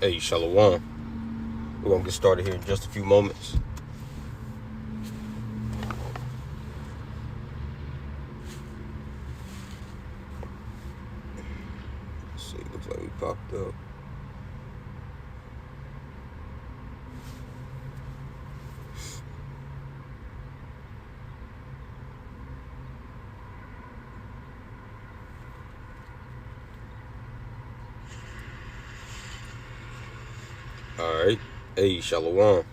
Hey, Shalom. We're going to get started here in just a few moments. Let's see, looks like we popped up. Alright. Hey, Shalom.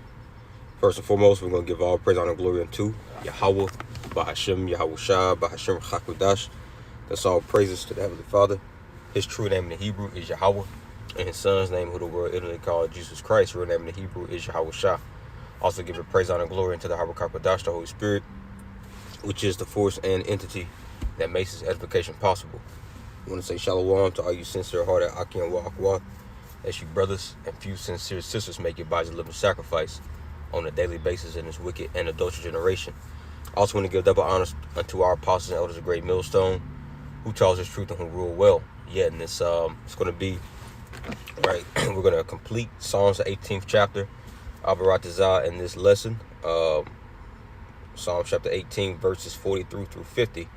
First and foremost, we're going to give all praise, honor, and glory unto Yahweh, Bahashem, Yahweh Shah, Bahashem Chakudash. That's all praises to the Heavenly Father. His true name in the Hebrew is Yahweh, and his son's name, who the world illiterally called Jesus Christ, real name in the Hebrew is Yahweh Shah. Also give praise, honor, and glory unto the Yahweh Chakudash, the Holy Spirit, which is the force and entity that makes this edification possible. I want to say Shalom to all you sincere-hearted Aki and Wa'akwa, as you brothers and few sincere sisters make your bodies a living sacrifice on a daily basis in this wicked and adulterous generation. I also want to give double honors unto our apostles and elders of Great Millstone, who taught us truth and who rule well. Yeah, and it's going to be, right, we're going to complete Psalms, the 18th chapter, Abaratazah, in this lesson. Psalm chapter 18, verses 43 through 50.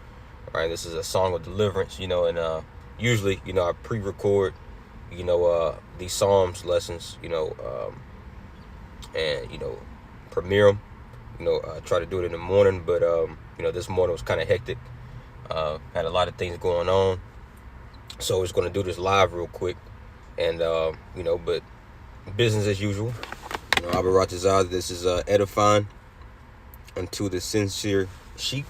Right, this is a song of deliverance, and usually, I pre-record, these Psalms lessons, and, premiere them, try to do it in the morning, but, this morning was kind of hectic, had a lot of things going on, so we're just going to do this live real quick, and, but business as usual, Abaratazah, this is edifying unto the sincere sheep,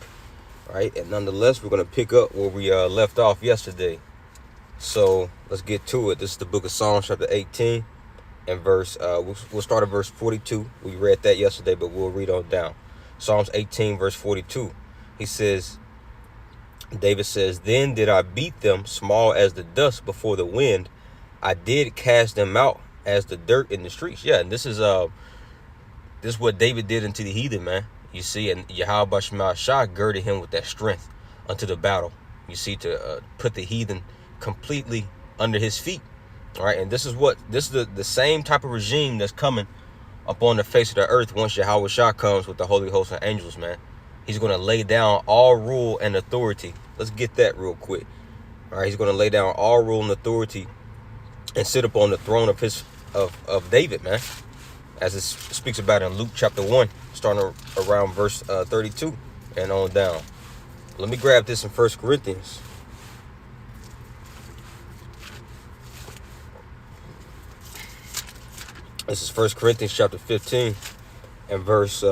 right, and nonetheless, we're going to pick up where we left off yesterday. So let's get to it. This is the book of Psalms, chapter 18, and verse. We'll start at verse 42. We read that yesterday, but we'll read on down. Psalms 18, verse 42. He says, David says, "Then did I beat them small as the dust before the wind. I did cast them out as the dirt in the streets." Yeah, and this is what David did unto the heathen, man. You see, and Yahweh Shah girded him with that strength unto the battle. You see, to put the heathen completely under his feet. All right, and this is the same type of regime that's coming upon the face of the earth once Yahweh Shah comes with the holy hosts and angels, man. He's going to lay down all rule and authority. Let's get that real quick. All right, he's going to lay down all rule and authority and sit upon the throne of David, man, as it speaks about in Luke chapter 1, starting around verse 32 and on down. Let me grab this in 1 Corinthians. This is 1 Corinthians chapter 15 and verse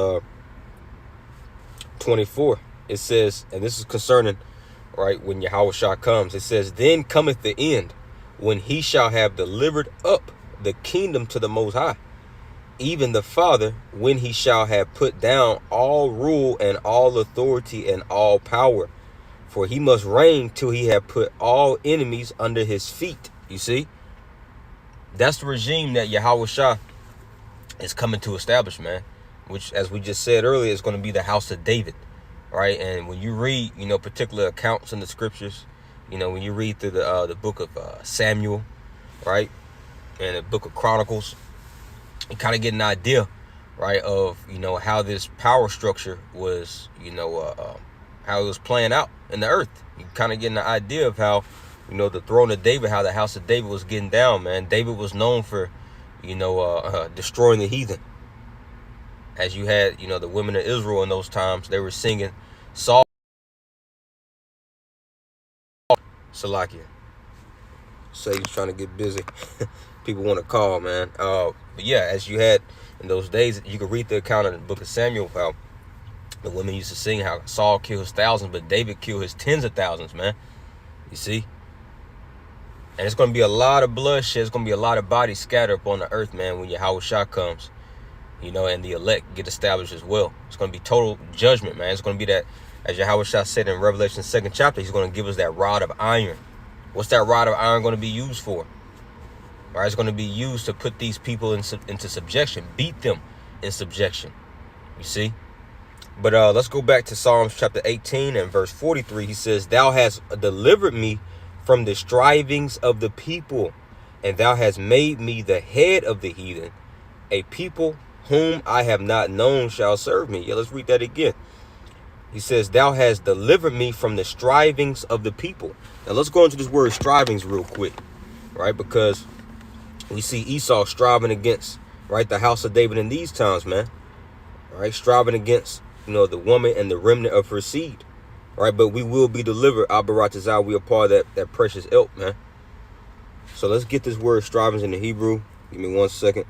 24. It says, and this is concerning, right, when Yahweh Shah comes. It says, "Then cometh the end, when he shall have delivered up the kingdom to the Most High, even the Father, when he shall have put down all rule and all authority and all power. For he must reign till he have put all enemies under his feet." You see? That's the regime that Yahweh Shah is coming to establish, man. Which, as we just said earlier, is going to be the house of David, right? And when you read, particular accounts in the scriptures, when you read through the book of Samuel, right, and the book of Chronicles, you kind of get an idea, right, of how this power structure was, how it was playing out in the earth. You kind of get an idea of how, the throne of David, how the house of David was getting down, man. David was known for, destroying the heathen. As you had, the women of Israel in those times, they were singing Saul, Salakia. Say he's trying to get busy. People want to call, man. But yeah, as you had in those days, you can read the account in the book of Samuel, how the women used to sing how Saul killed his thousands, but David killed his tens of thousands, man. You see? And it's going to be a lot of bloodshed. It's going to be a lot of bodies scattered upon the earth, man, when Yahweh Shah comes, and the elect get established as well. It's going to be total judgment, man. It's going to be that, as Yahweh Shah said in Revelation 2nd chapter, he's going to give us that rod of iron. What's that rod of iron going to be used for? All right, it's going to be used to put these people into subjection, beat them in subjection. You see? But let's go back to Psalms chapter 18 and verse 43. He says, "Thou hast delivered me from the strivings of the people, And thou hast made me the head of the heathen. A people whom I have not known shall serve me. Yeah, let's read that again. He says, thou hast delivered me from the strivings of the people. Now let's go into this word strivings real quick, right? Because we see Esau striving against, right, the house of David in these times, man. Right, striving against, the woman and the remnant of her seed. Right, but we will be delivered. Abaratazah, we are part of that precious ilk, man. So let's get this word strivings in the Hebrew. Give me 1 second.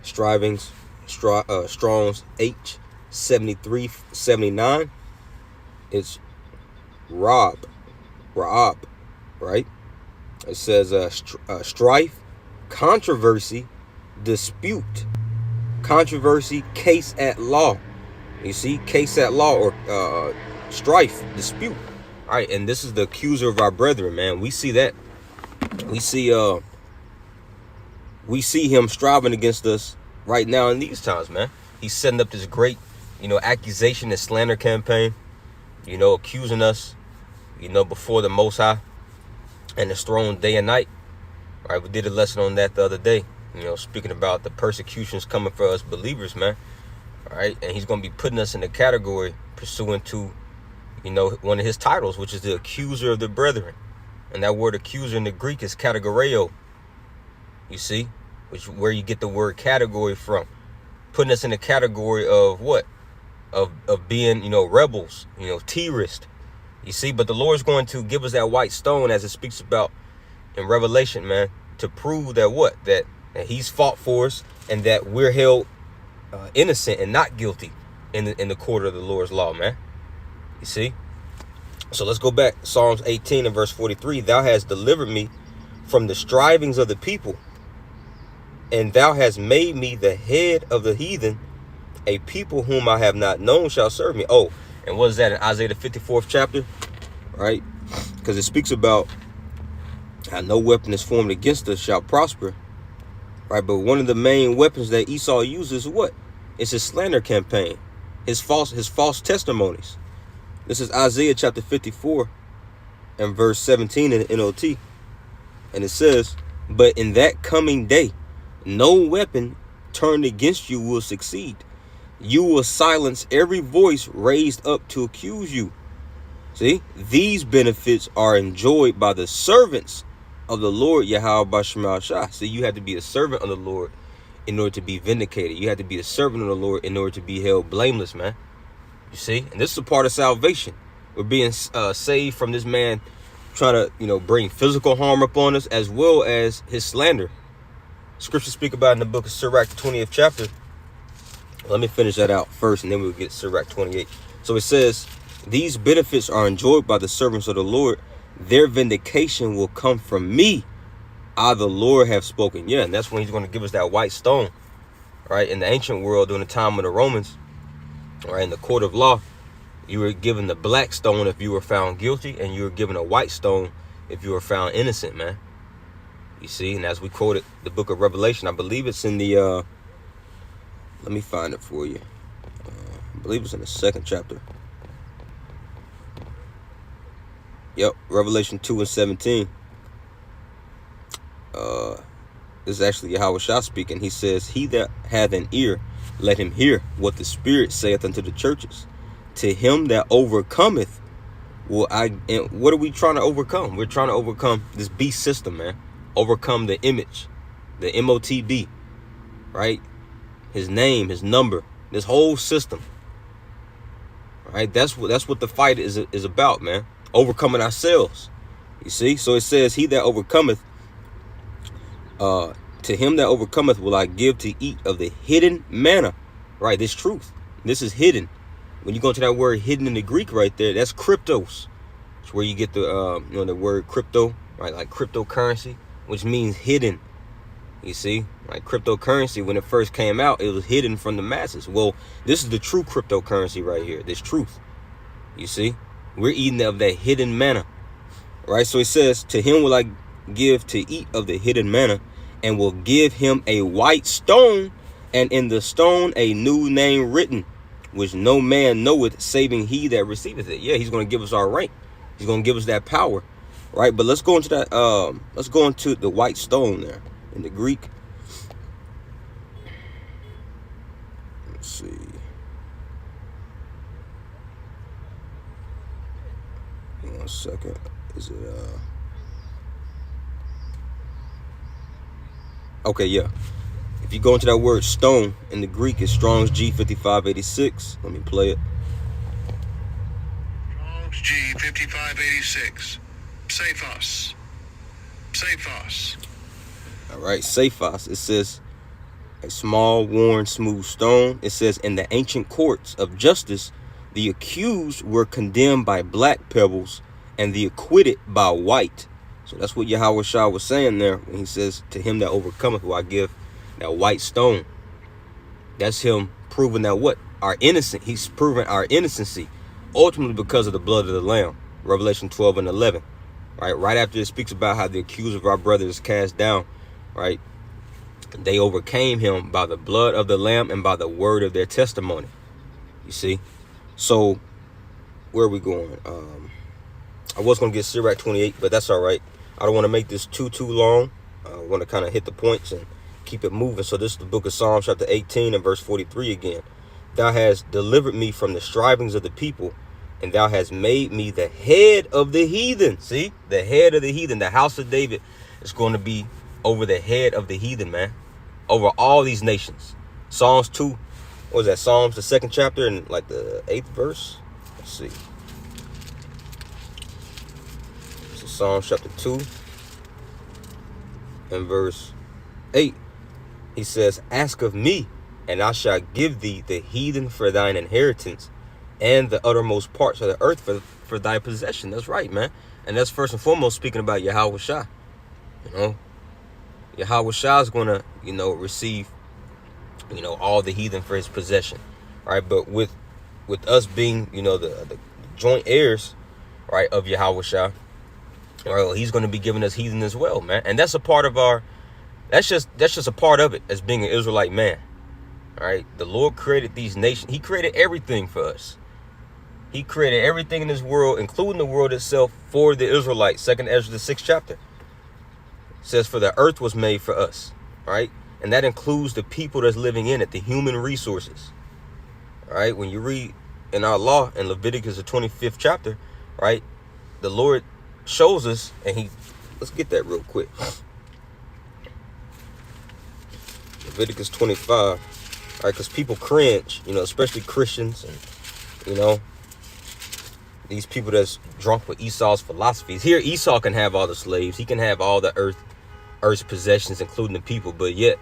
Strivings, Strong's H7379. It's Raab, right? It says strife, controversy, dispute, controversy, case at law. You see, case at law, or strife, dispute. All right, and this is the accuser of our brethren, man. We see that. We see him striving against us right now in these times, man. He's setting up this great, accusation and slander campaign, accusing us, before the Most High and his throne day and night. All right, we did a lesson on that the other day, speaking about the persecutions coming for us believers, man. All right, and he's going to be putting us in the category pursuant to, one of his titles, which is the accuser of the brethren. And that word accuser in the Greek is kategoreo. You see, where you get the word category from, putting us in the category of what? Of being, rebels, terrorists. You see, but the Lord's going to give us that white stone, as it speaks about in Revelation, man, to prove that what? That he's fought for us, and that we're held innocent and not guilty in the court of the Lord's law, man. You see? So let's go back. Psalms 18 and verse 43. Thou hast delivered me from the strivings of the people, and thou hast made me the head of the heathen. A people whom I have not known shall serve me. Oh, and what is that in Isaiah the 54th chapter? Right? Because it speaks about how no weapon is formed against us shall prosper. Right? But one of the main weapons that Esau uses is what? It's his slander campaign. His false testimonies. This is Isaiah chapter 54 and verse 17 in the NOT. And it says, but in that coming day, no weapon turned against you will succeed. You will silence every voice raised up to accuse you. See, these benefits are enjoyed by the servants of the Lord Yahweh B'Shem Shah. So you have to be a servant of the Lord in order to be vindicated. You have to be a servant of the Lord in order to be held blameless, man. You see, and this is a part of salvation. We're being saved from this man trying to, bring physical harm upon us, as well as his slander. Scriptures speak about in the book of Sirach, the 20th chapter. Let me finish that out first, and then we'll get Sirach 28. So it says, these benefits are enjoyed by the servants of the Lord. Their vindication will come from me. I, the Lord, have spoken. Yeah, and that's when he's going to give us that white stone. Right? In the ancient world, during the time of the Romans, right, in the court of law, you were given the black stone if you were found guilty, and you were given a white stone if you were found innocent, man. You see, and as we quoted the book of Revelation, I believe it's in the, let me find it for you. I believe it's in the 2nd chapter. Yep, Revelation 2 and 17. This is actually Yahweh Shah speaking. He says, he that hath an ear, let him hear what the Spirit saith unto the churches. To him that overcometh, and what are we trying to overcome? We're trying to overcome this beast system, man. Overcome the image, the MOTB, right? His name, his number, this whole system. Right? That's what the fight is about, man. Overcoming ourselves. You see? So it says, he that overcometh, to him that overcometh will I give to eat of the hidden manna. Right? This truth. This is hidden. When you go to that word hidden in the Greek right there, that's cryptos. It's where you get the the word crypto, right? Like cryptocurrency, which means hidden. You see, like cryptocurrency, when it first came out, it was hidden from the masses. Well, this is the true cryptocurrency right here. This truth. You see, we're eating of that hidden manna, right? So it says, to him will I give to eat of the hidden manna, and will give him a white stone, and in the stone a new name written, which no man knoweth, saving he that receiveth it. Yeah, he's going to give us our rank. He's going to give us that power, right? But let's go into that. Let's go into the white stone there in the Greek. Let's see. One second. Is it okay, yeah. If you go into that word stone in the Greek, it's Strong's G5586. Let me play it. Strong's G5586. Saphos. Saphos. All right, Saphos. It says a small, worn, smooth stone. It says in the ancient courts of justice, the accused were condemned by black pebbles and the acquitted by white. So that's what Yahweh Shah was saying there when he says, to him that overcometh will I give that white stone. That's him proving that what? Our innocent. He's proving our innocency, ultimately because of the blood of the Lamb. Revelation 12 and 11. Right after it speaks about how the accuser of our brother is cast down, right? They overcame him by the blood of the Lamb and by the word of their testimony. You see? So, where are we going? I was going to get Sirach 28, but that's all right. I don't want to make this too long. I want to kind of hit the points and keep it moving. So this is the book of Psalms chapter 18 and verse 43 again. Thou hast delivered me from the strivings of the people, and thou hast made me the head of the heathen. See? The head of the heathen. The house of David is going to be over the head of the heathen, man. Over all these nations. Psalms 2. What was that? Psalms, the 2nd chapter and like the 8th verse. Let's see. So Psalms chapter 2 and verse 8. He says, ask of me, and I shall give thee the heathen for thine inheritance, and the uttermost parts of the earth for thy possession. That's right, man. And that's first and foremost speaking about Yahweh Shah. You know, Yahweh Shah is going to, receive, all the heathen for his possession. Right. But with us being, the joint heirs, right, of Yahweh Shah, well, he's going to be giving us heathen as well, man. And that's a part of that's just a part of it as being an Israelite man. All right. The Lord created these nations. He created everything for us. He created everything in this world, including the world itself, for the Israelites. 2nd Ezra, the 6th chapter. It says, for the earth was made for us. All right. And that includes the people that's living in it, the human resources. All right. When you read in our law in Leviticus, the 25th chapter, right, the Lord shows us, and let's get that real quick. Leviticus 25. All right. Because people cringe, especially Christians and, these people that's drunk with Esau's philosophies. Here, Esau can have all the slaves. He can have all the earth's possessions, including the people. But yet,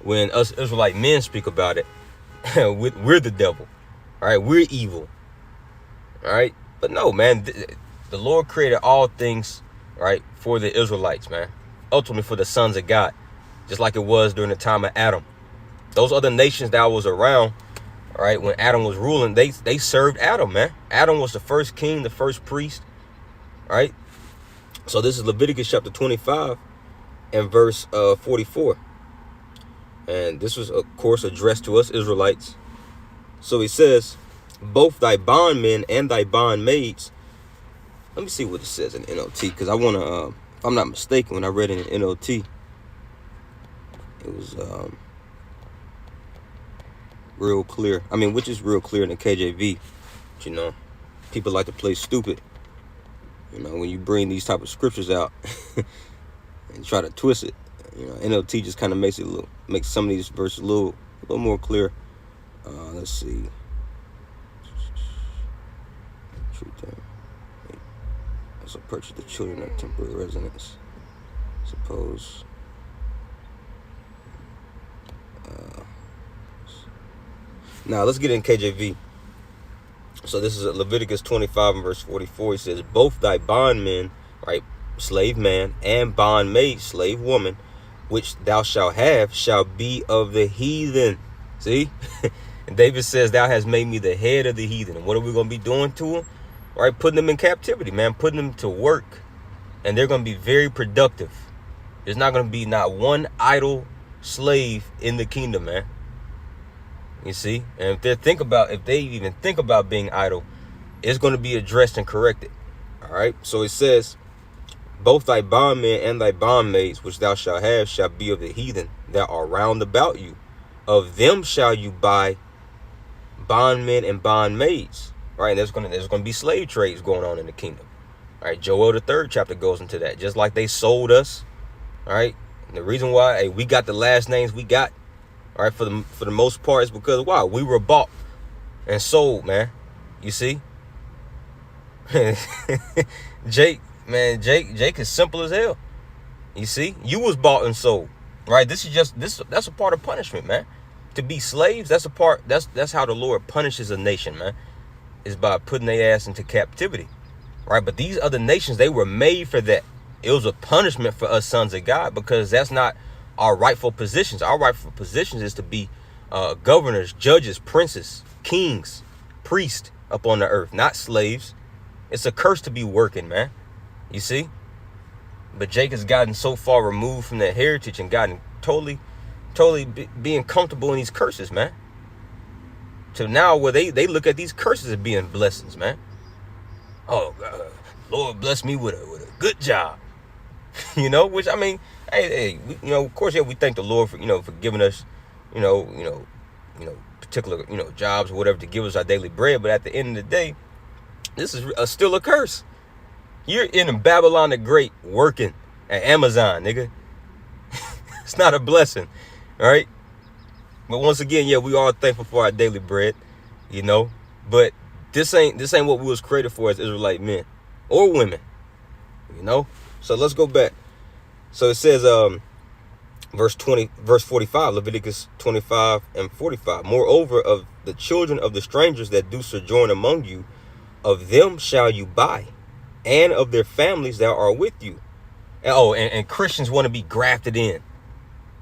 when us Israelite men speak about it, we're the devil. All right, we're evil. All right, but no, man. The Lord created all things, right, for the Israelites, man. Ultimately, for the sons of God, just like it was during the time of Adam. Those other nations that was around. All right, when Adam was ruling, they served Adam, man. Adam was the first king, the first priest. All right. So this is Leviticus chapter 25 and verse 44. And this was, of course, addressed to us Israelites. So he says, both thy bondmen and thy bondmaids. Let me see what it says in NLT, because I want to, if I'm not mistaken, when I read it in NLT, it was real clear. I mean, which is real clear in the KJV. But, people like to play stupid. When you bring these type of scriptures out and try to twist it, NLT just kind of makes some of these verses a little more clear. Let's see. Also purchase the children of temporary residence. Suppose. Now, let's get in KJV. So this is Leviticus 25 and verse 44. He says, both thy bondmen, right, slave man, and bondmaid, slave woman, which thou shalt have, shall be of the heathen. See? And David says, thou hast made me the head of the heathen. And what are we going to be doing to them? Right? Putting them in captivity, man. Putting them to work. And they're going to be very productive. There's not going to be not one idle slave in the kingdom, man. You see, and if they even think about being idle, it's going to be addressed and corrected. All All right. So it says, both thy bondmen and thy bondmaids, which thou shalt have, shall be of the heathen that are round about you. Of them shall you buy bondmen and bondmaids. Right. And there's gonna be slave trades going on in the kingdom. All right. Joel, the 3rd chapter, goes into that. Just like they sold us. All right. And the reason why, hey, we got the last names we got, all right, for the most part, is because why? We were bought and sold, man. You see? Jake is simple as hell. You see? You was bought and sold. Right? That's a part of punishment, man. To be slaves, that's how the Lord punishes a nation, man. Is by putting their ass into captivity. Right? But these other nations, they were made for that. It was a punishment for us sons of God, because that's not our rightful positions. Our rightful positions is to be governors, judges, princes, kings, priests up on the earth, not slaves. It's a curse to be working, man. You see? But Jake has gotten so far removed from that heritage and gotten totally being comfortable in these curses, man. To now where they look at these curses as being blessings, man. Oh, Lord bless me with a good job. You know, which, I mean, hey, of course, yeah, we thank the Lord for, for giving us, particular, jobs or whatever to give us our daily bread. But at the end of the day, this is still a curse. You're in Babylon the Great working at Amazon, nigga. It's not a blessing, all right? But once again, yeah, we are thankful for our daily bread, But this ain't what we was created for as Israelite men or women, So let's go back. So it says, verse 45, Leviticus 25 and 45. Moreover, of the children of the strangers that do sojourn among you, of them shall you buy, and of their families that are with you. And Christians want to be grafted in.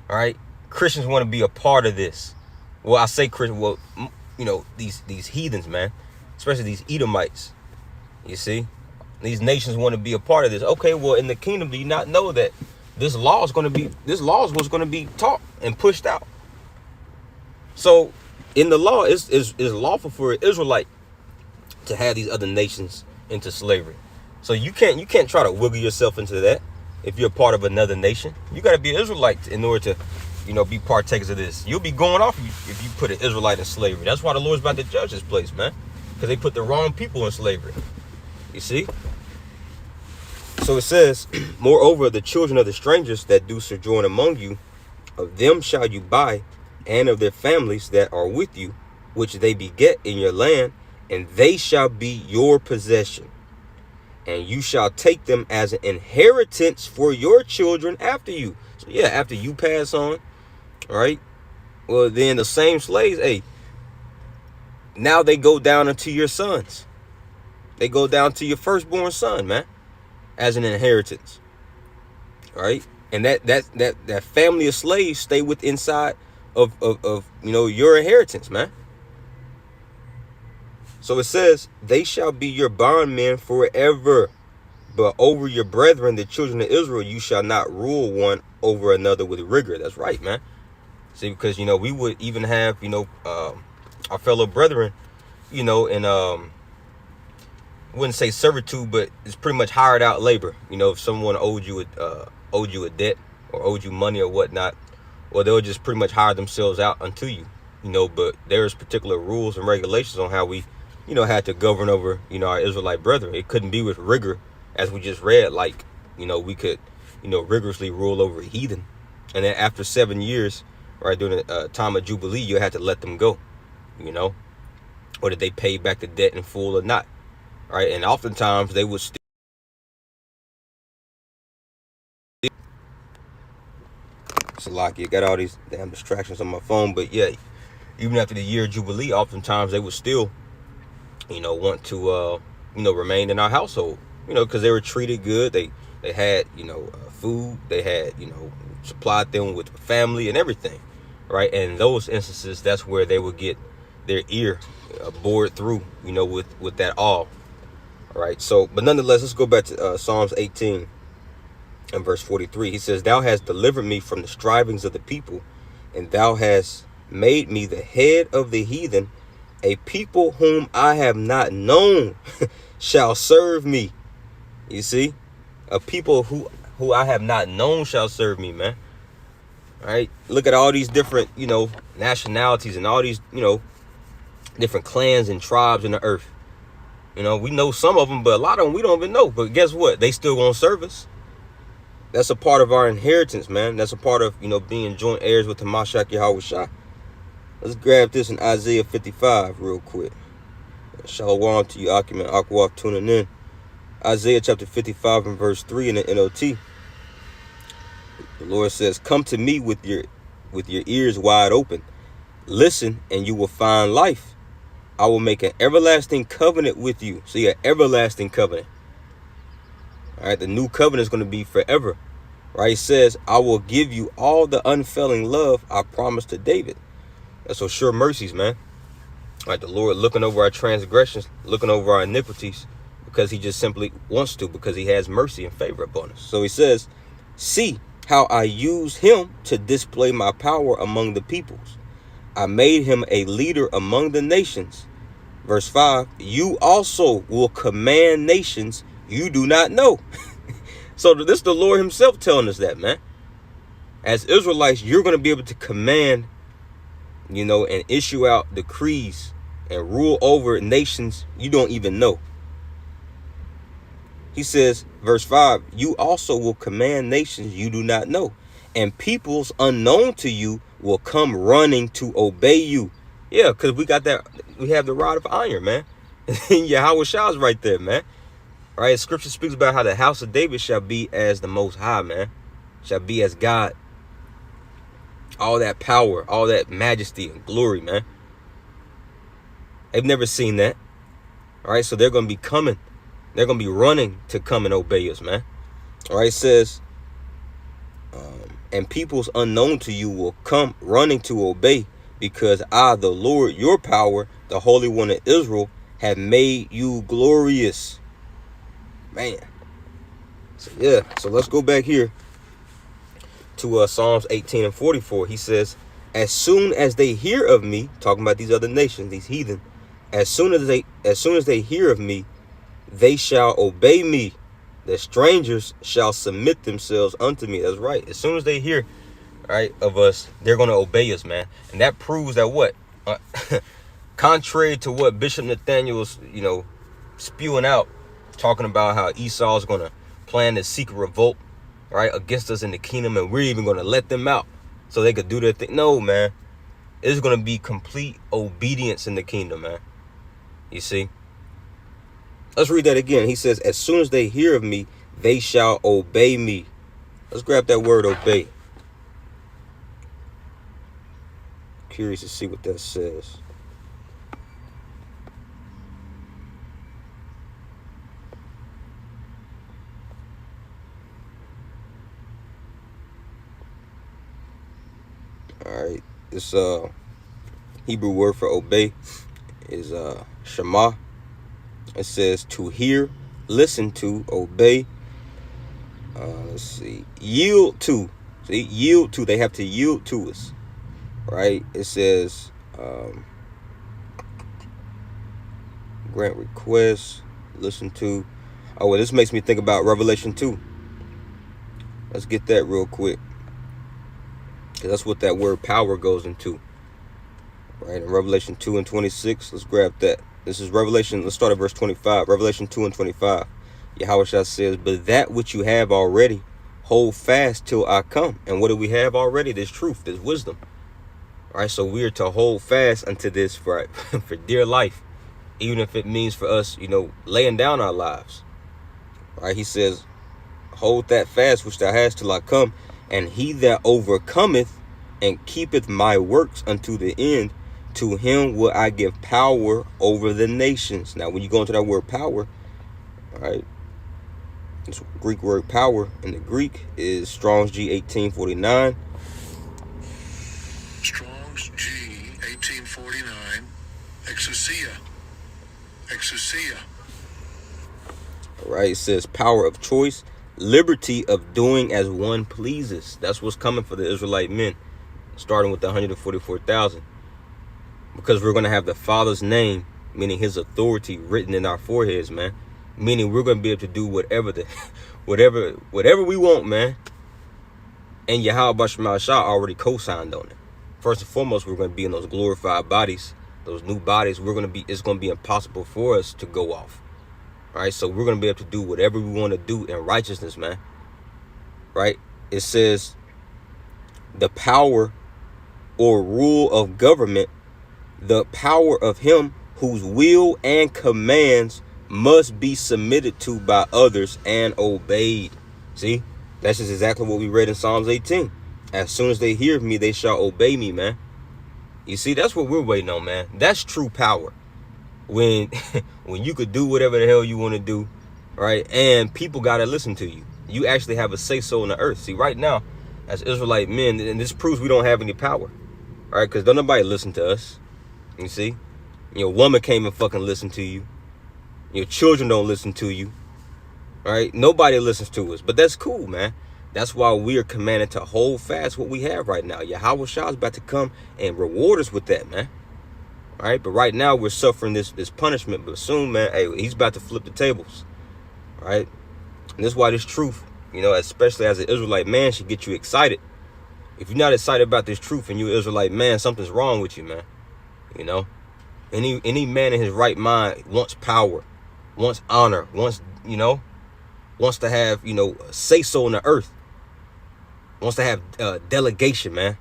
All right. Christians want to be a part of this. Well, I say Christian. Well, these heathens, man, especially these Edomites. You see, these nations want to be a part of this. Okay, well, in the kingdom, do you not know that this law was going to be taught and pushed out? So, in the law, it's lawful for an Israelite to have these other nations into slavery. So you can't try to wiggle yourself into that if you're a part of another nation. You got to be an Israelite in order to, be partakers of this. You'll be going off if you put an Israelite in slavery. That's why the Lord's about to judge this place, man, because they put the wrong people in slavery. You see? So it says, moreover, the children of the strangers that do sojourn among you, of them shall you buy, and of their families that are with you, which they beget in your land, and they shall be your possession. And you shall take them as an inheritance for your children after you. So yeah, after you pass on, all right? Well, then the same slaves, hey, now they go down into your sons. They go down to your firstborn son, man, as an inheritance. All right? And that family of slaves stay with inside of your inheritance, man. So it says, they shall be your bondmen forever, but over your brethren, the children of Israel, you shall not rule one over another with rigor. That's right, man. See, because, we would even have, our fellow brethren, in, wouldn't say servitude, but it's pretty much hired out labor. If someone owed you a debt or owed you money or whatnot, well, they'll just pretty much hire themselves out unto you, but there's particular rules and regulations on how we, had to govern over, our Israelite brethren. It couldn't be with rigor, as we just read, like, we could, rigorously rule over a heathen. And then after 7 years, right, during the time of Jubilee, you had to let them go, or did they pay back the debt in full or not? Right. And oftentimes they would still. So like, you got all these damn distractions on my phone. But yeah, even after the year of Jubilee, oftentimes they would still, want to, remain in our household, because they were treated good. They had, food. They had, supplied them with family and everything. Right. And in those instances, that's where they would get their ear bored through, with that all. All right, so, but nonetheless, let's go back to Psalms 18 and verse 43. He says, thou hast delivered me from the strivings of the people, and thou hast made me the head of the heathen. A people whom I have not known shall serve me. You see? A people who I have not known shall serve me, man. All right? Look at all these different, nationalities and all these, different clans and tribes in the earth. We know some of them, but a lot of them we don't even know. But guess what? They still gonna serve us. That's a part of our inheritance, man. That's a part of, being joint heirs with Hamashiach Yahweh Shai. Let's grab this in Isaiah 55 real quick. Shalom to you, Akim and Akwaf tuning in. Isaiah chapter 55 and verse 3 in the NOT. The Lord says, "Come to me with your ears wide open. Listen, and you will find life. I will make an everlasting covenant with you." See, an everlasting covenant. All right, the new covenant is going to be forever. Right? It says, "I will give you all the unfailing love I promised to David." That's so sure mercies, man. All right, the Lord looking over our transgressions, looking over our iniquities, because he just simply wants to, because he has mercy and favor upon us. So he says, "See how I use him to display my power among the peoples. I made him a leader among the nations." Verse 5, "You also will command nations you do not know." So this is the Lord himself telling us that, man. As Israelites, you're going to be able to command, and issue out decrees and rule over nations you don't even know. He says, verse 5, "You also will command nations you do not know, and peoples unknown to you will come running to obey you." Yeah, because we have the rod of iron, man. And Yahweh Shah is right there, man. All right, scripture speaks about how the house of David shall be as the Most High, man. Shall be as God. All that power, all that majesty and glory, man. They've never seen that. All right, so they're going to be coming. They're going to be running to come and obey us, man. All right, it says, "And peoples unknown to you will come running to obey, because I, the Lord, your power, the Holy One of Israel, have made you glorious." Man. So, yeah. So let's go back here to Psalms 18 and 44. He says, "As soon as they hear of me," talking about these other nations, these heathen, as soon as they hear of me, they shall obey me. The strangers shall submit themselves unto me." That's right. As soon as they hear, right, of us, they're going to obey us, man. And that proves that what? Contrary to what Bishop Nathaniel's, spewing out, talking about how Esau's going to plan this secret revolt, right, against us in the kingdom, and we're even going to let them out so they could do their thing. No, man. It's going to be complete obedience in the kingdom, man. You see? Let's read that again. He says, "As soon as they hear of me, they shall obey me." Let's grab that word obey. Curious to see what that says. All right, this Hebrew word for obey is shema. It says to hear, listen to, obey. Let's see, yield to. See, yield to. They have to yield to us, right? It says grant requests, listen to. Oh, well, this makes me think about Revelation 2. Let's get that real quick, because that's what that word power goes into, right? In Revelation 2 and 26, let's grab that. This is Revelation, let's start at verse 25. Revelation 2 and 25. Yahweh Shah says, "But that which you have already, hold fast till I come." And what do we have already? This truth, this wisdom. All right, so we are to hold fast unto this for dear life, even if it means for us, laying down our lives. All right, he says, "Hold that fast which thou hast till I come, and he that overcometh and keepeth my works unto the end, to him will I give power over the nations." Now, when you go into that word power, all right, this Greek word power in the Greek is Strong's G 1849. Strong's G 1849. Exousia. Exousia. All right, it says power of choice, liberty of doing as one pleases. That's what's coming for the Israelite men, starting with the 144,000. Because we're going to have the Father's name, meaning his authority, written in our foreheads, man. Meaning we're going to be able to do whatever we want, man. And Yahweh Shema Shah already co-signed on it. First and foremost, we're going to be in those glorified bodies, those new bodies. It's going to be impossible for us to go off. Right? So we're going to be able to do whatever we want to do in righteousness, man. Right? It says the power or rule of government, the power of him whose will and commands must be submitted to by others and obeyed. See, that's just exactly what we read in Psalms 18. As soon as they hear me, they shall obey me, man. You see, that's what we're waiting on, man. That's true power. When when you could do whatever the hell you want to do, right? And people got to listen to you. You actually have a say-so in the earth. See, right now, as Israelite men, and this proves we don't have any power, right? Because don't nobody listen to us. You see? Your woman can't even fucking listen to you. Your children don't listen to you, right? Nobody listens to us, but that's cool, man. That's why we are commanded to hold fast what we have right now. Yahweh Shah is about to come and reward us with that, man. All right, but right now we're suffering this punishment, but soon, man, hey, he's about to flip the tables, right? And this is why this truth, especially as an Israelite man, should get you excited. If you're not excited about this truth and you're an Israelite man, something's wrong with you, man. Any man in his right mind wants power, wants honor, wants to have, say-so in the earth, wants to have delegation, man.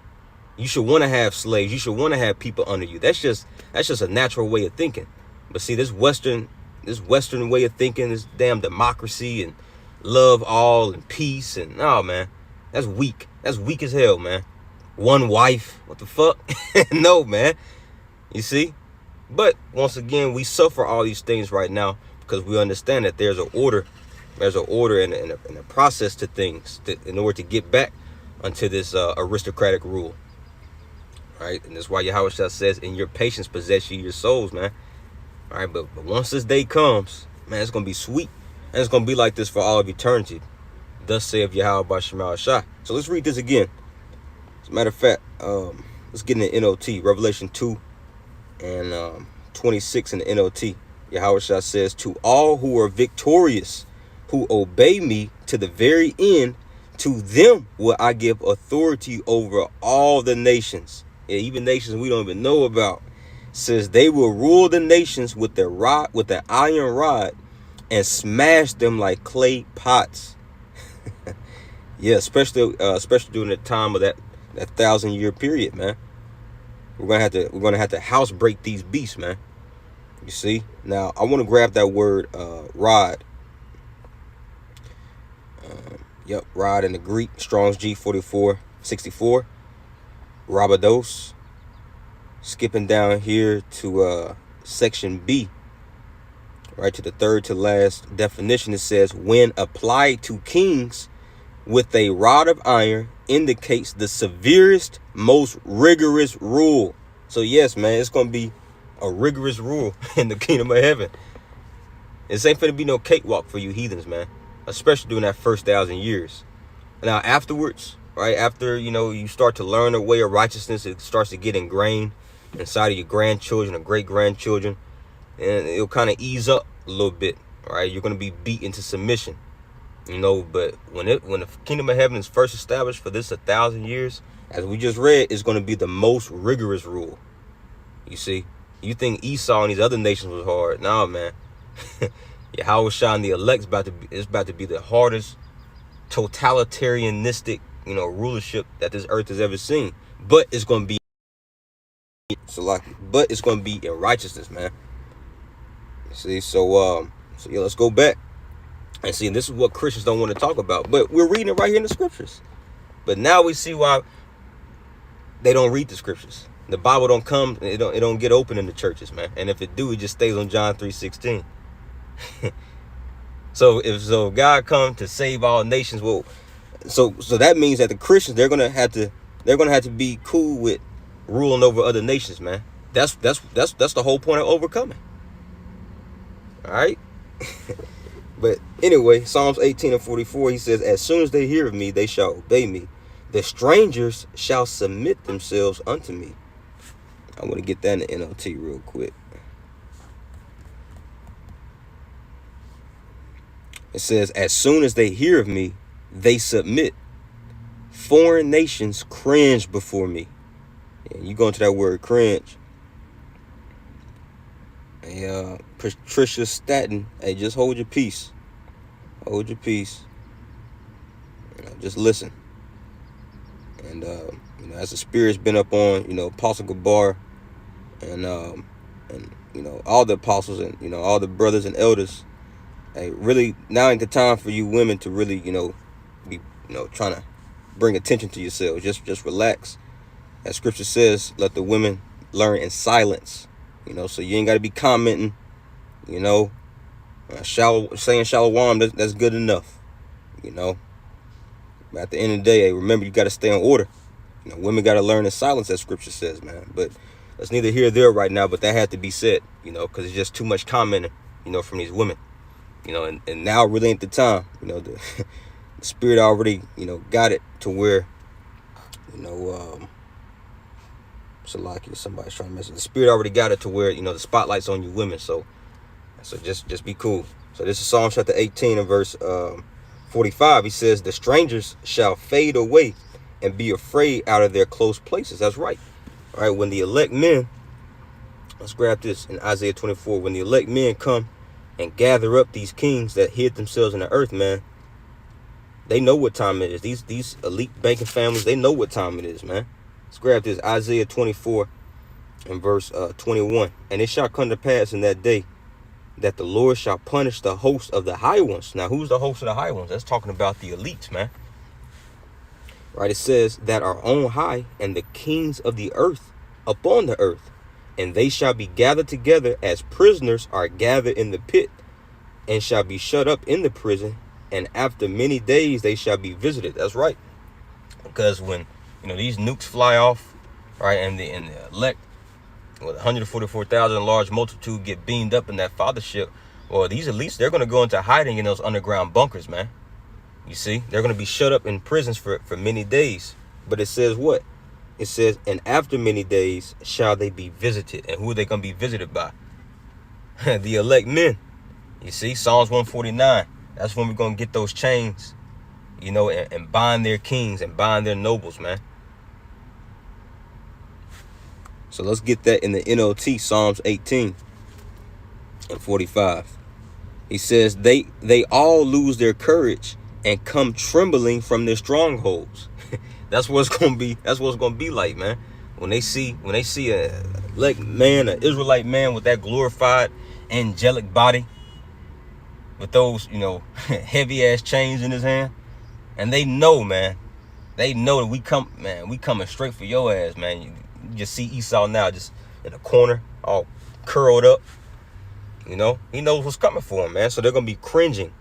You should want to have slaves. You should want to have people under you. That's just a natural way of thinking. But see, this Western way of thinking, this damn democracy and love all and peace and man, that's weak. That's weak as hell, man. One wife, what the fuck? No, man. You see? But once again, we suffer all these things right now because we understand that there's an order. There's an order and a process to things in order to get back unto this aristocratic rule. Right? And that's why Yahweh Shah says, in your patience possess ye your souls, man. All right, but once this day comes, man, it's going to be sweet. And it's going to be like this for all of eternity. Thus saith Yahweh Shema Shah. So let's read this again. As a matter of fact, let's get in the NOT. Revelation 2 and 26 in the NOT. Yahweh Shah says, to all who are victorious, who obey me to the very end, to them will I give authority over all the nations. Yeah, even nations we don't even know about. Says they will rule the nations with their iron rod and smash them like clay pots. Yeah, especially during the time of that 1,000-year period, man. We're gonna have to house break these beasts, man. You see? Now I want to grab that word rod. Yep, rod in the Greek, Strong's G4464. Rabados. Skipping down here to section B, right to the third to last definition, it says, when applied to kings with a rod of iron, indicates the severest, most rigorous rule. So yes, man, it's gonna be a rigorous rule in the kingdom of heaven. This ain't finna be no cakewalk for you heathens, man, especially during that first 1,000 years. Now afterwards, right after you start to learn the way of righteousness, it starts to get ingrained inside of your grandchildren or great grandchildren, and it'll kind of ease up a little bit. Right, you're gonna be beat into submission, but when the kingdom of heaven is first established for this 1,000 years, as we just read, it's going to be the most rigorous rule. You see, you think Esau and these other nations was hard? Nah, man. Yahweh Shah and the elect's about to be the hardest totalitarianistic rulership that this earth has ever seen. But it's going to be in righteousness, man. You see, so yeah, let's go back and see. This is what Christians don't want to talk about, but we're reading it right here in the scriptures. But now we see why they don't read the scriptures. The Bible don't come, it don't get open in the churches, man. And if it do, it just stays on John 3:16. So if God come to save all nations, well, so that means that the Christians, they're gonna have to be cool with ruling over other nations, man. That's the whole point of overcoming. All right. But anyway, Psalms 18 and 44, he says, as soon as they hear of me, they shall obey me. The strangers shall submit themselves unto me. I want to get that in the NLT real quick. It says, as soon as they hear of me, they submit. Foreign nations cringe before me. And you go into that word cringe. Hey, Patricia Staten, hey, just hold your peace. Hold your peace. Just listen. And as the spirit's been up on, Apostle Gabar and all the apostles and all the brothers and elders, hey, really now ain't the time for you women to really be trying to bring attention to yourselves. Just relax. As scripture says, let the women learn in silence. So you ain't got to be commenting. Saying shalom, that's good enough. But at the end of the day, hey, remember, you got to stay in order. Women got to learn in silence, as scripture says, man. But that's neither here nor there right now, but that had to be said, because it's just too much commenting, from these women. And now really ain't the time. The spirit already, got it to where, Salaki, somebody's trying to message. The spirit already got it to where, the spotlight's on you women. So just be cool. So this is Psalm chapter 18 and verse 45. He says, the strangers shall fade away and be afraid out of their close places. That's right. All right. When the elect men, let's grab this in Isaiah 24. When the elect men come and gather up these kings that hid themselves in the earth, man, they know what time it is. These elite banking families, they know what time it is, man. Let's grab this Isaiah 24 and verse 21. And it shall come to pass in that day that the Lord shall punish the host of the high ones. Now, who's the host of the high ones? That's talking about the elites, man. Right, it says that are on high, and the kings of the earth upon the earth. And they shall be gathered together as prisoners are gathered in the pit, and shall be shut up in the prison. And after many days they shall be visited. That's right. Because when, these nukes fly off, right, and the elect, with 144,000 large multitude get beamed up in that fathership, well, these elites, they're going to go into hiding in those underground bunkers, man. You see, they're going to be shut up in prisons for many days. But it says what? It says, and after many days shall they be visited. And who are they going to be visited by? The elect men. You see, Psalms 149. That's when we're going to get those chains, and bind their kings and bind their nobles, man. So let's get that in the NLT, Psalms 18 and 45. He says, they all lose their courage and come trembling from their strongholds. That's what it's gonna be. That's what it's gonna be like, man. When they see a elect man, an Israelite man with that glorified angelic body, with those, heavy ass chains in his hand, and they know, man. They know that we coming straight for your ass, man. You just see Esau now, just in a corner, all curled up. He knows what's coming for him, man. So they're gonna be cringing.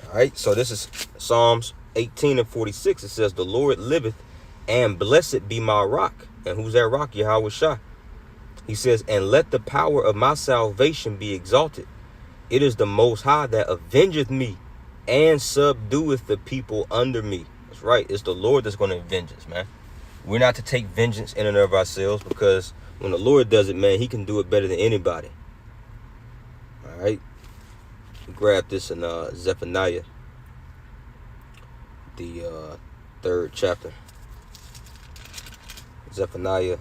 All right. So this is Psalms 18 and 46. It says, the Lord liveth, and blessed be my rock. And who's that rock? Yahweh Shah. He says, and let the power of my salvation be exalted. It is the Most High that avengeth me and subdueth the people under me. That's right. It's the Lord that's going to avenge us, man. We're not to take vengeance in and of ourselves, because when the Lord does it, man, he can do it better than anybody. All right. Grab this in Zephaniah, the 3rd chapter. Zephaniah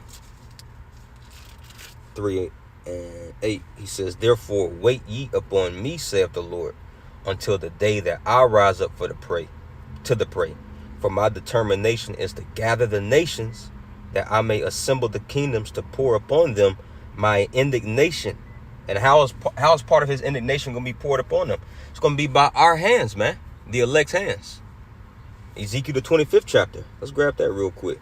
3 and 8. He says, therefore wait ye upon me, saith the Lord, until the day that I rise up to the prey. For my determination is to gather the nations, that I may assemble the kingdoms, to pour upon them my indignation. And how is part of his indignation going to be poured upon them? It's going to be by our hands, man. The elect's hands. Ezekiel the 25th chapter. Let's grab that real quick.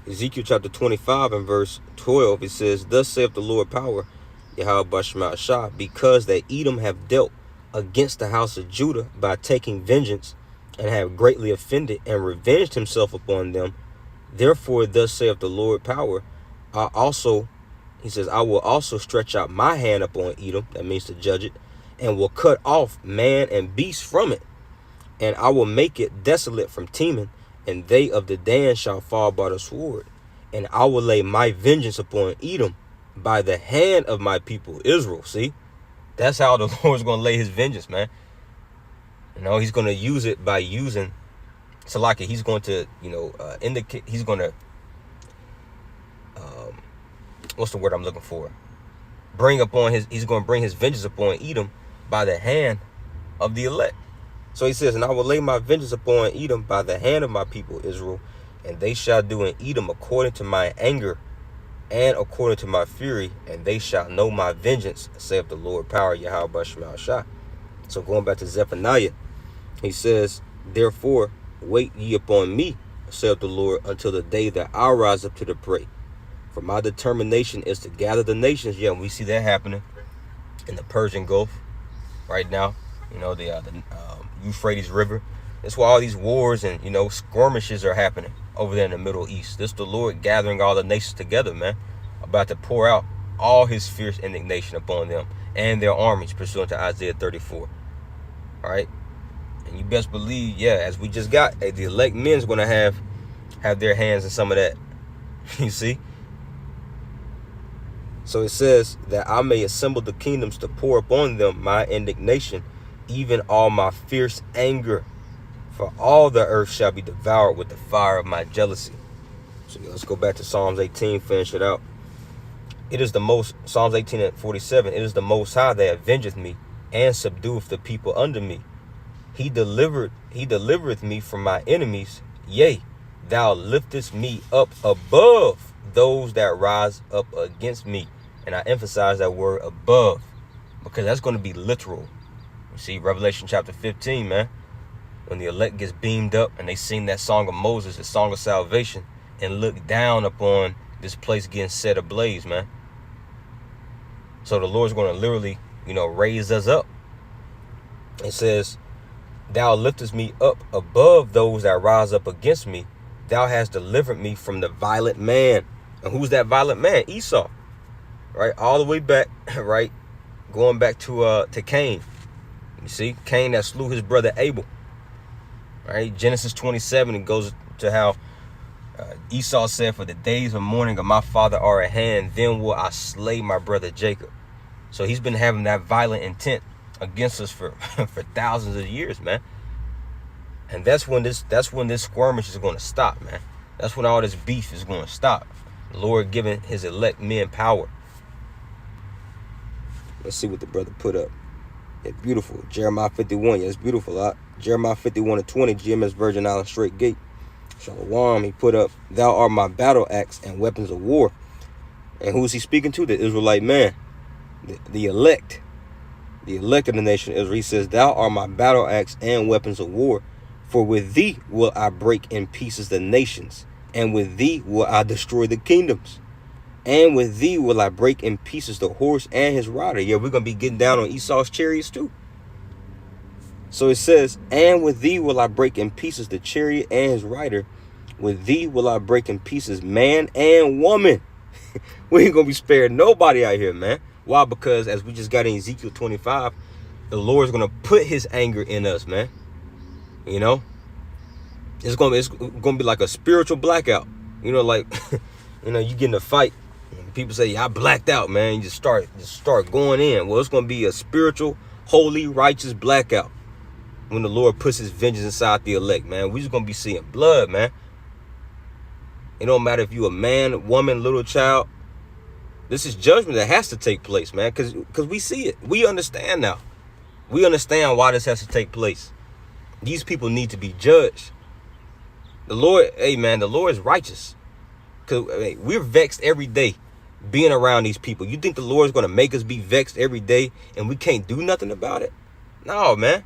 Ezekiel chapter 25 and verse 12. It says, thus saith the Lord power, Yahweh Bashma Shah, because that Edom have dealt against the house of Judah by taking vengeance, and have greatly offended and revenged himself upon them. Therefore, thus saith the Lord power, I will also stretch out my hand upon Edom, that means to judge it, and will cut off man and beast from it. And I will make it desolate from Teman, and they of the Dan shall fall by the sword. And I will lay my vengeance upon Edom, by the hand of my people Israel. See, that's how the Lord's going to lay his vengeance, man. You know, he's going to use it by using Salaki. He's going to, indicate, he's going to, what's the word I'm looking for? He's going to bring his vengeance upon Edom by the hand of the elect. So he says, and I will lay my vengeance upon Edom by the hand of my people Israel, and they shall do in Edom according to my anger and according to my fury, and they shall know my vengeance, saith the Lord, power Yahweh Shema Shah. So going back to Zephaniah, he says, therefore, wait ye upon me, saith the Lord, until the day that I rise up to the prey. For my determination is to gather the nations. Yeah, we see that happening in the Persian Gulf right now. The Euphrates River. That's why all these wars and, skirmishes are happening over there in the Middle East. This is the Lord gathering all the nations together, man, about to pour out all his fierce indignation upon them and their armies, pursuant to Isaiah 34. All right. And you best believe, as we just got, the elect men's going to have their hands in some of that. You see? So it says that I may assemble the kingdoms to pour upon them my indignation, even all my fierce anger. For all the earth shall be devoured with the fire of my jealousy. So let's go back to Psalms 18, finish it out. Psalms 18 and 47, it is the Most High that avengeth me and subdueth the people under me. He delivereth me from my enemies. Yea, thou liftest me up above those that rise up against me. And I emphasize that word above, because that's going to be literal. You see, Revelation chapter 15, man, when the elect gets beamed up and they sing that song of Moses, the song of salvation, and look down upon this place getting set ablaze, man. So the Lord's going to literally, raise us up. It says, thou liftest me up above those that rise up against me. Thou hast delivered me from the violent man. And who's that violent man? Esau. Right? All the way back, right? Going back to Cain. You see? Cain that slew his brother Abel. Right? Genesis 27, it goes to how Esau said, for the days of mourning of my father are at hand, then will I slay my brother Jacob. So he's been having that violent intent against us for thousands of years, man. And that's when this skirmish is going to stop, man. That's when all this beef is going to stop. The Lord giving his elect men power. Let's see what the brother put up. It's beautiful. Jeremiah 51. Yeah, it's beautiful. Jeremiah 51:20. GMS Virgin Island Straight Gate. Shalom. He put up, thou art my battle axe and weapons of war. And who's he speaking to? The Israelite man. The elect. The elect of the nation of Israel. He says, thou art my battle axe and weapons of war. For with thee will I break in pieces the nations, and with thee will I destroy the kingdoms. And with thee will I break in pieces the horse and his rider. Yeah, we're going to be getting down on Esau's chariots too. So it says, and with thee will I break in pieces the chariot and his rider. With thee will I break in pieces man and woman. We ain't going to be spared nobody out here, man. Why? Because as we just got in Ezekiel 25, the Lord's going to put his anger in us, man. It's going to be like a spiritual blackout. Like, you get in a fight. People say, yeah, I blacked out, man. You just start going in. Well, it's going to be a spiritual, holy, righteous blackout when the Lord puts his vengeance inside the elect, man. We're just going to be seeing blood, man. It don't matter if you a man, woman, little child. This is judgment that has to take place, man, because we see it. We understand now. We understand why this has to take place. These people need to be judged. The Lord, the Lord is righteous. Because we're vexed every day being around these people. You think the Lord is going to make us be vexed every day and we can't do nothing about it? No, man.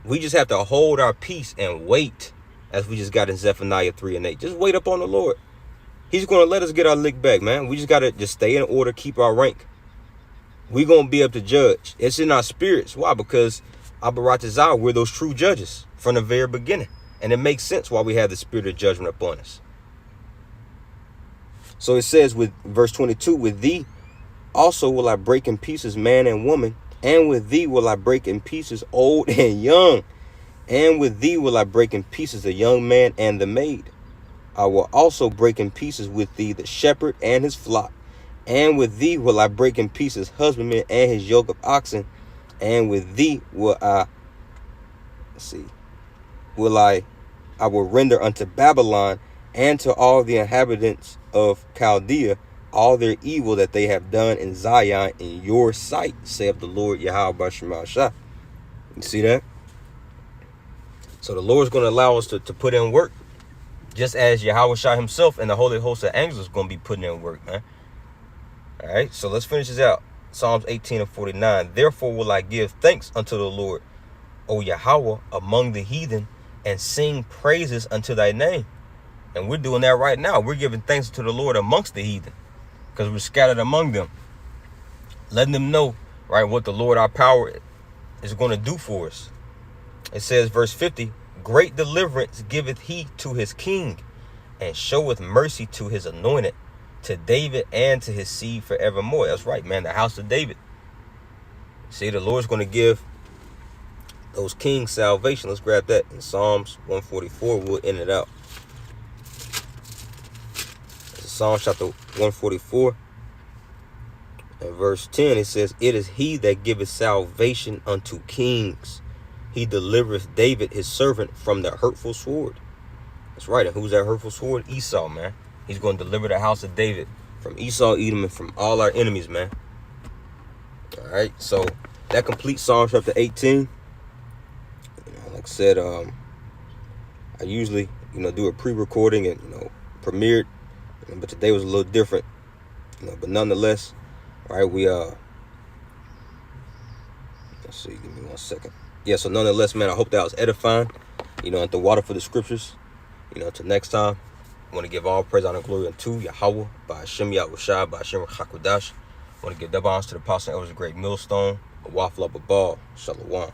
We just have to hold our peace and wait, as we just got in Zephaniah 3:8. Just wait up on the Lord. He's going to let us get our lick back, man. We just got to just stay in order, keep our rank. We're going to be able to judge. It's in our spirits. Why? Because Abaratazah, we're those true judges from the very beginning. And it makes sense why we have the spirit of judgment upon us. So it says with verse 22, with thee also will I break in pieces man and woman, and with thee will I break in pieces old and young, and with thee will I break in pieces the young man and the maid. I will also break in pieces with thee the shepherd and his flock, And with thee will I break in pieces husbandmen and his yoke of oxen. And with thee will I will render unto Babylon and to all the inhabitants of Chaldea all their evil that they have done in Zion in your sight, saith the Lord Yahweh Bashar Shah. You see that? So the Lord's going to allow us to put in work, just as Yahweh Shah himself and the holy host of angels is going to be putting in work, man. All right, so let's finish this out. Psalms 18:49. Therefore will I give thanks unto the Lord, O Yahweh, among the heathen, and sing praises unto thy name. And we're doing that right now. We're giving thanks to the Lord amongst the heathen, because we're scattered among them, letting them know, right, what the Lord our power is going to do for us. It says, verse 50, great deliverance giveth he to his king, and showeth mercy to his anointed, to David and to his seed forevermore. That's right, man, the house of David. See, the Lord's going to give those kings salvation. Let's grab that in Psalms 144. We'll end it out. Psalms chapter 144 and verse 10, it says, it is he that giveth salvation unto kings. He delivereth David his servant from the hurtful sword. That's right. And who's that hurtful sword? Esau, man. He's going to deliver the house of David from Esau, Edom, and from all our enemies, man. All right. So that completes Psalm chapter 18. Like I said, I usually, do a pre-recording and, premiere it. But today was a little different, but nonetheless, all right, let's see, give me 1 second. Yeah, so nonetheless, man, I hope that was edifying, and the water for the scriptures, until next time, I want to give all praise, honor, and glory unto Yahweh, by Hashem Yahushua, by Hashem Hakodash. I want to give double honors to the apostle and elders of Great Millstone, a waffle up a ball, Shalom.